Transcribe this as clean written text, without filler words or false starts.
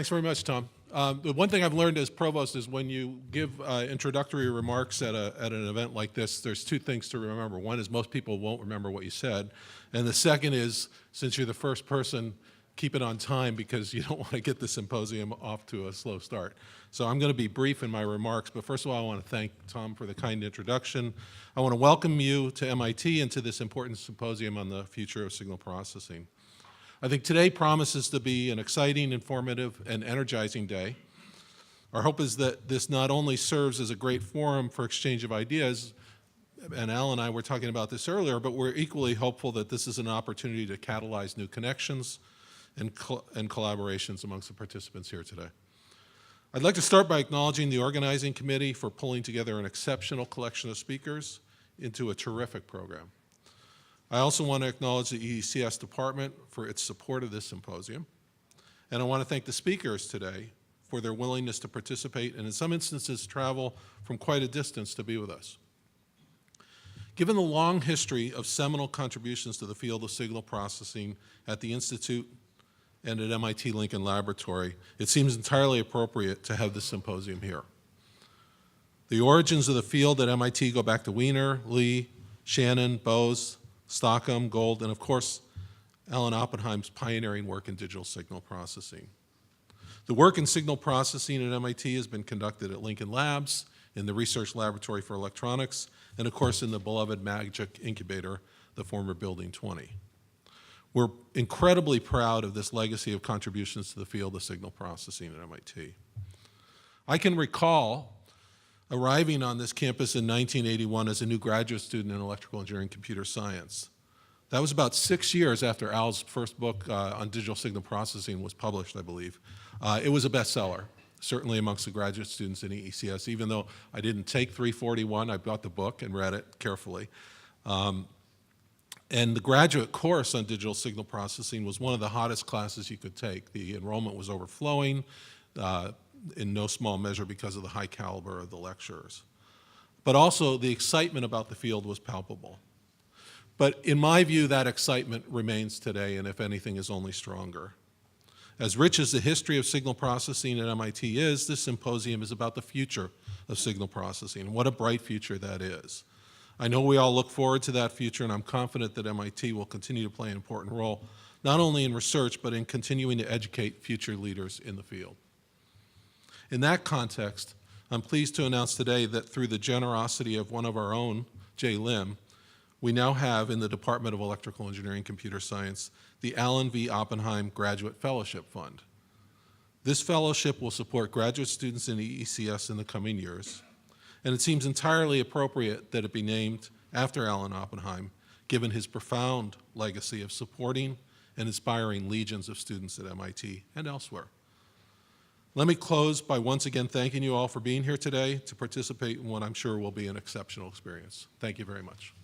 Thanks very much, Tom. The one thing I've learned as provost is when you give introductory remarks at an event like this, there's two things to remember. One is most people won't remember what you said. And the second is, since you're the first person, keep it on time because you don't want to get the symposium off to a slow start. So I'm going to be brief in my remarks, but first of all, I want to thank Tom for the kind introduction. I want to welcome you to MIT and to this important symposium on the future of signal processing. I think today promises to be an exciting, informative, and energizing day. Our hope is that this not only serves as a great forum for exchange of ideas, and Al and I were talking about this earlier, but we're equally hopeful that this is an opportunity to catalyze new connections and collaborations amongst the participants here today. I'd like to start by acknowledging the organizing committee for pulling together an exceptional collection of speakers into a terrific program. I also want to acknowledge the EECS department for its support of this symposium. And I want to thank the speakers today for their willingness to participate and in some instances travel from quite a distance to be with us. Given the long history of seminal contributions to the field of signal processing at the Institute and at MIT Lincoln Laboratory, it seems entirely appropriate to have this symposium here. The origins of the field at MIT go back to Wiener, Lee, Shannon, Bose, Stockham, Gold, and of course, Alan Oppenheim's pioneering work in digital signal processing. The work in signal processing at MIT has been conducted at Lincoln Labs, in the Research Laboratory for Electronics, and of course in the beloved Magic Incubator, the former Building 20. We're incredibly proud of this legacy of contributions to the field of signal processing at MIT. I can recall arriving on this campus in 1981 as a new graduate student in electrical engineering and computer science. That was about 6 years after Al's first book on digital signal processing was published, I believe. It was a bestseller, certainly amongst the graduate students in EECS. Even though I didn't take 341, I bought the book and read it carefully. And the graduate course on digital signal processing was one of the hottest classes you could take. The enrollment was overflowing, in no small measure because of the high caliber of the lecturers. But also the excitement about the field was palpable. But in my view, that excitement remains today, and if anything, is only stronger. As rich as the history of signal processing at MIT is, this symposium is about the future of signal processing, and what a bright future that is. I know we all look forward to that future, and I'm confident that MIT will continue to play an important role, not only in research, but in continuing to educate future leaders in the field. In that context, I'm pleased to announce today that through the generosity of one of our own, Jay Lim, we now have in the Department of Electrical Engineering and Computer Science the Alan V. Oppenheim Graduate Fellowship Fund. This fellowship will support graduate students in EECS in the coming years, and it seems entirely appropriate that it be named after Alan Oppenheim, given his profound legacy of supporting and inspiring legions of students at MIT and elsewhere. Let me close by once again thanking you all for being here today to participate in what I'm sure will be an exceptional experience. Thank you very much.